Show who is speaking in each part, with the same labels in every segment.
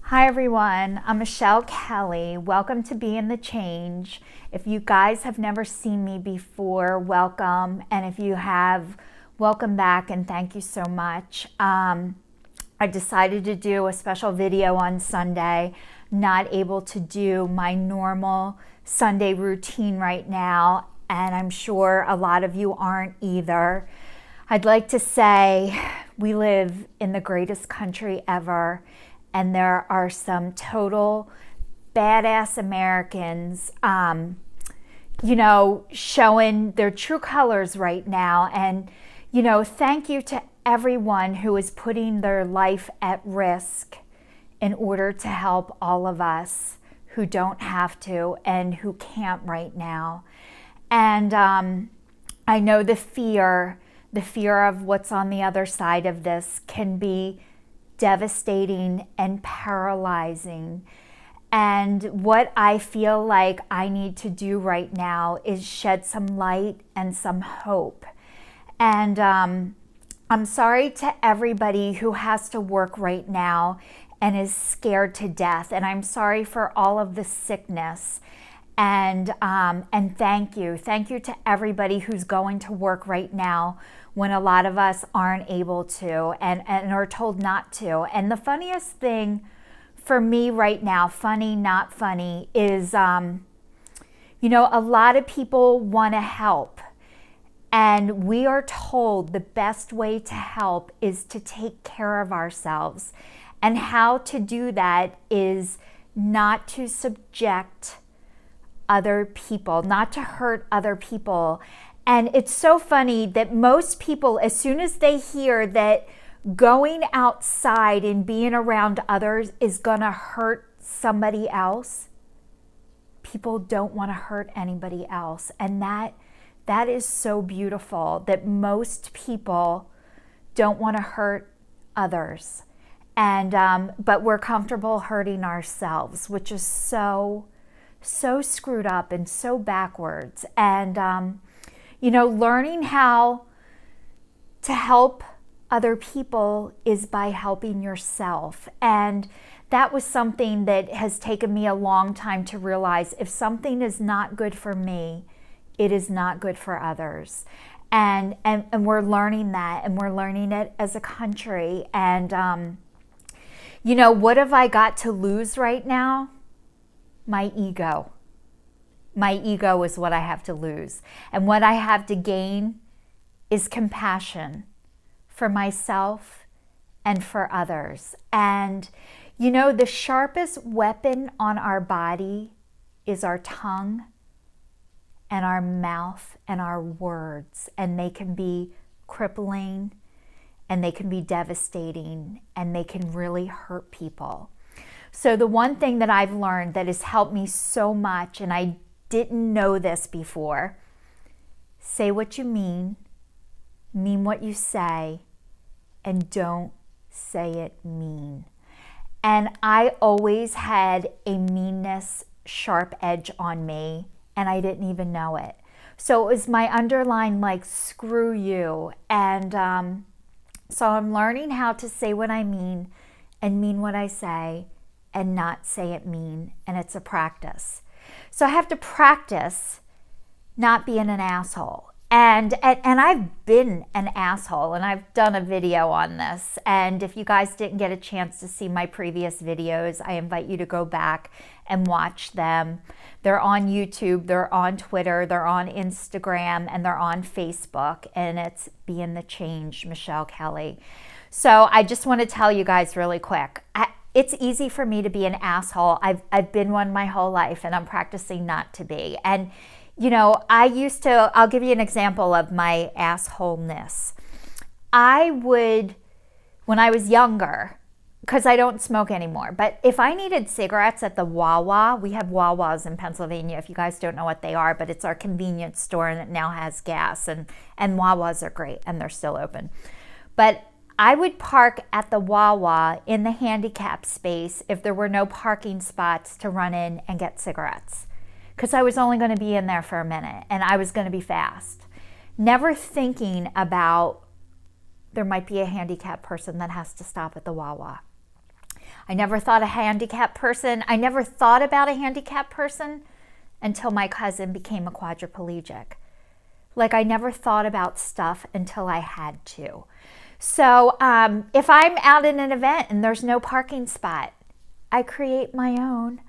Speaker 1: Hi everyone, I'm Michelle Kelly. Welcome to Be in the Change. If you guys have never seen me before, welcome. And if you have, welcome back and thank you so much. I decided to do a special video on Sunday. Not able to do my normal Sunday routine right now, and I'm sure a lot of you aren't either. I'd like to say we live in the greatest country ever, and there are some total badass Americans, showing their true colors right now. And, thank you to everyone who is putting their life at risk in order to help all of us who don't have to and who can't right now. And I know the fear of what's on the other side of this can be devastating and paralyzing. And what I feel like I need to do right now is shed some light and some hope. And I'm sorry to everybody who has to work right now and is scared to death. And I'm sorry for all of the sickness. And thank you to everybody who's going to work right now when a lot of us aren't able to and are told not to. And the funniest thing for me right now, funny, not funny, is, a lot of people want to help. And we are told the best way to help is to take care of ourselves. And how to do that is not to subject other people, not to hurt other people. And it's so funny that most people, as soon as they hear that going outside and being around others is gonna hurt somebody else, people don't want to hurt anybody else. And that is so beautiful, that most people don't want to hurt others. And but we're comfortable hurting ourselves, which is so screwed up and so backwards. And learning how to help other people is by helping yourself. And that was something that has taken me a long time to realize. If something is not good for me, it is not good for others. And we're learning that, and we're learning it as a country. And what have I got to lose right now? My ego. My ego is what I have to lose. And what I have to gain is compassion for myself and for others. And, the sharpest weapon on our body is our tongue and our mouth and our words. And they can be crippling, and they can be devastating, and they can really hurt people. So the one thing that I've learned that has helped me so much, and I didn't know this before, say what you mean what you say, and don't say it mean. And I always had a meanness, sharp edge on me, and I didn't even know it. So it was my underlying, screw you. And so I'm learning how to say what I mean and mean what I say, and not say it mean. And it's a practice. So I have to practice not being an asshole. And I've been an asshole, and I've done a video on this. And if you guys didn't get a chance to see my previous videos, I invite you to go back and watch them. They're on YouTube, they're on Twitter, they're on Instagram, and they're on Facebook. And it's Be in the Change, Michelle Kelly. So I just want to tell you guys really quick. It's easy for me to be an asshole. I've been one my whole life, and I'm practicing not to be. And I'll give you an example of my assholeness. When I was younger, because I don't smoke anymore, but if I needed cigarettes at the Wawa, we have Wawas in Pennsylvania, if you guys don't know what they are, but it's our convenience store, and it now has gas, and Wawas are great, and they're still open. But I would park at the Wawa in the handicap space if there were no parking spots to run in and get cigarettes, because I was only going to be in there for a minute, and I was going to be fast. Never thinking about there might be a handicapped person that has to stop at the Wawa. I never thought I never thought about a handicapped person until my cousin became a quadriplegic. Like, I never thought about stuff until I had to. So if I'm out in an event and there's no parking spot, I create my own,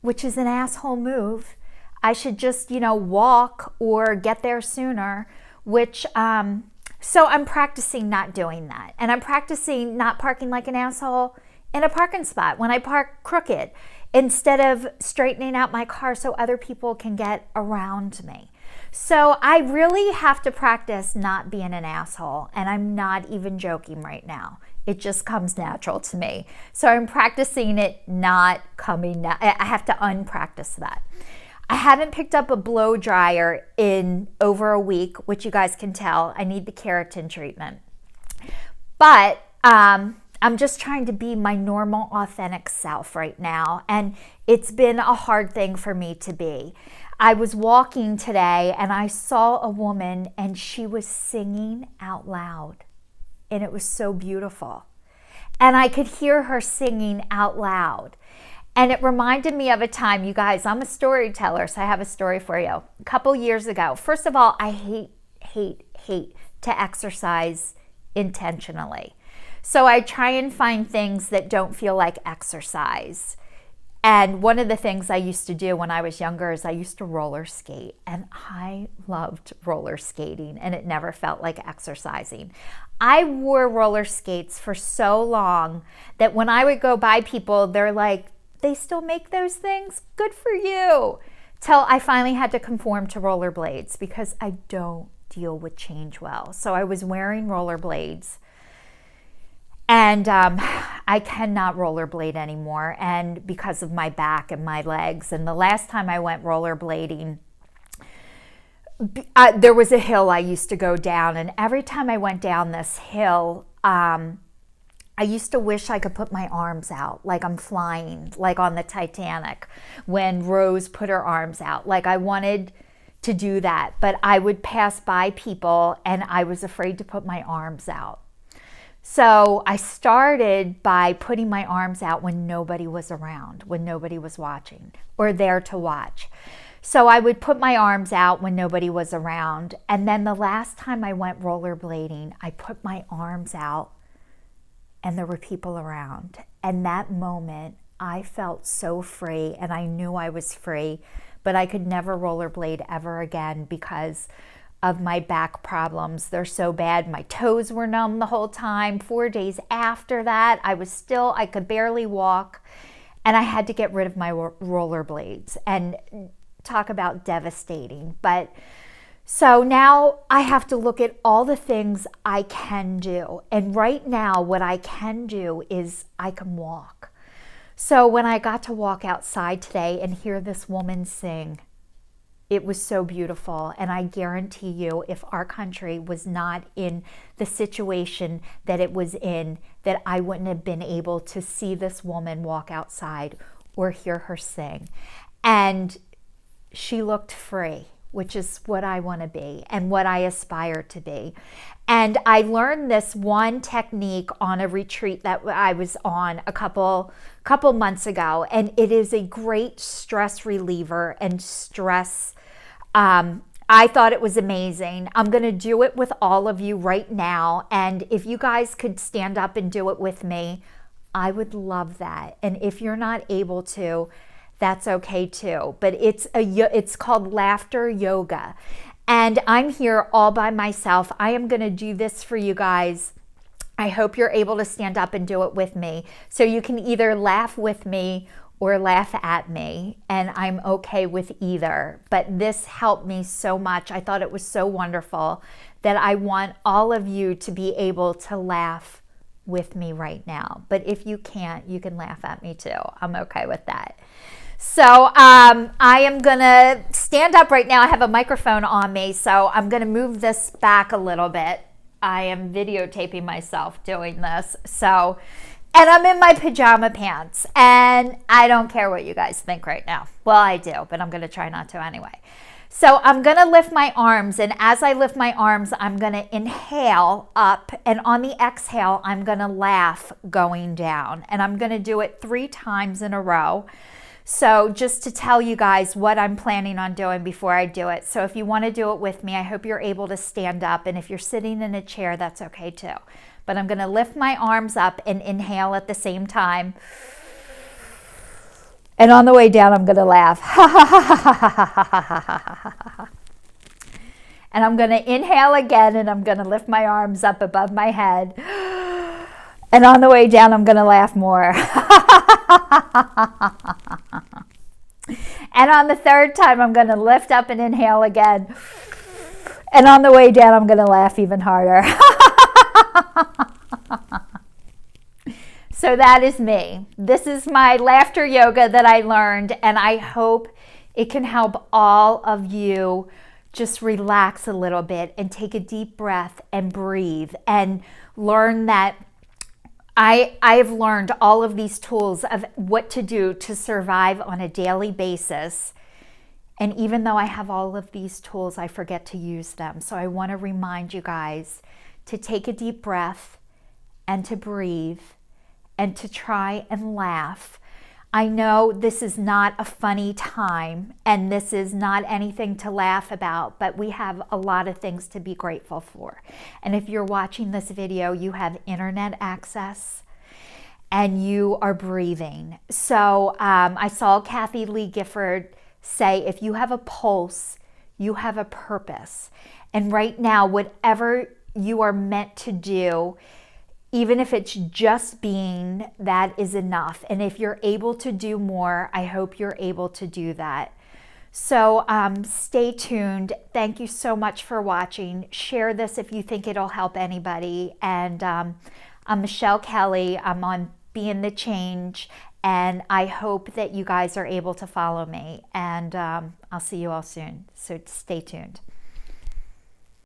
Speaker 1: which is an asshole move. I should just, walk or get there sooner, which, so I'm practicing not doing that. And I'm practicing not parking like an asshole in a parking spot when I park crooked, instead of straightening out my car so other people can get around me. So I really have to practice not being an asshole, and I'm not even joking right now. It just comes natural to me. So I'm practicing it not coming. I have to unpractice that. I haven't picked up a blow dryer in over a week, which you guys can tell. I need the keratin treatment. But I'm just trying to be my normal, authentic self right now. And it's been a hard thing for me to be. I was walking today and I saw a woman and she was singing out loud. And it was so beautiful. And I could hear her singing out loud. And it reminded me of a time, you guys, I'm a storyteller, so I have a story for you. A couple years ago, first of all, I hate to exercise intentionally. So I try and find things that don't feel like exercise. And one of the things I used to do when I was younger is I used to roller skate. And I loved roller skating, and it never felt like exercising. I wore roller skates for so long that when I would go by people, they're like, they still make those things? Good for you. Till I finally had to conform to rollerblades because I don't deal with change well. So I was wearing rollerblades. And I cannot rollerblade anymore, and because of my back and my legs. And the last time I went rollerblading, there was a hill I used to go down, and every time I went down this hill, I used to wish I could put my arms out like I'm flying, like on the Titanic when Rose put her arms out. Like, I wanted to do that, but I would pass by people and I was afraid to put my arms out. So I started by putting my arms out when nobody was around, when nobody was watching or there to watch. So I would put my arms out when nobody was around. And then the last time I went rollerblading, I put my arms out and there were people around. And that moment, I felt so free, and I knew I was free, but I could never rollerblade ever again because of my back problems. They're so bad. My toes were numb the whole time. 4 days after that, I could barely walk, and I had to get rid of my rollerblades. And talk about devastating. But so now I have to look at all the things I can do. And right now, what I can do is I can walk. So when I got to walk outside today and hear this woman sing, it was so beautiful. And I guarantee you, if our country was not in the situation that it was in, that I wouldn't have been able to see this woman walk outside or hear her sing. And she looked free, which is what I want to be and what I aspire to be. And I learned this one technique on a retreat that I was on a couple months ago, and it is a great stress reliever and stress. I thought it was amazing. I'm going to do it with all of you right now, and if you guys could stand up and do it with me, I would love that. And if you're not able to, that's okay too. But it's called laughter yoga. And I'm here all by myself. I am going to do this for you guys. I hope you're able to stand up and do it with me. So you can either laugh with me or laugh at me. And I'm okay with either. But this helped me so much. I thought it was so wonderful that I want all of you to be able to laugh with me right now. But if you can't, you can laugh at me too. I'm okay with that. So I am going to stand up right now. I have a microphone on me, so I'm going to move this back a little bit. I am videotaping myself doing this. And I'm in my pajama pants, and I don't care what you guys think right now. Well, I do, but I'm going to try not to anyway. So I'm going to lift my arms, and as I lift my arms, I'm going to inhale up, and on the exhale, I'm going to laugh going down, and I'm going to do it 3 times in a row. So just to tell you guys what I'm planning on doing before I do it. So if you want to do it with me, I hope you're able to stand up, and if you're sitting in a chair, that's okay too. But I'm going to lift my arms up and inhale at the same time. And on the way down, I'm going to laugh. And I'm going to inhale again, and I'm going to lift my arms up above my head. And on the way down, I'm going to laugh more. And on the third time, I'm going to lift up and inhale again. And on the way down, I'm going to laugh even harder. So that is me. This is my laughter yoga that I learned, and I hope it can help all of you just relax a little bit and take a deep breath and breathe and learn that I've learned all of these tools of what to do to survive on a daily basis. And even though I have all of these tools, I forget to use them. So I want to remind you guys to take a deep breath and to breathe and to try and laugh. I know this is not a funny time and this is not anything to laugh about, but we have a lot of things to be grateful for. And if you're watching this video, you have internet access and you are breathing. So I saw Kathy Lee Gifford say, if you have a pulse, you have a purpose. And right now, whatever you are meant to do, even if it's just being, that is enough. And if you're able to do more, I hope you're able to do that. So stay tuned. Thank you so much for watching. Share this if you think it'll help anybody. And I'm Michelle Kelly. I'm on Being the Change. And I hope that you guys are able to follow me. And I'll see you all soon. So stay tuned.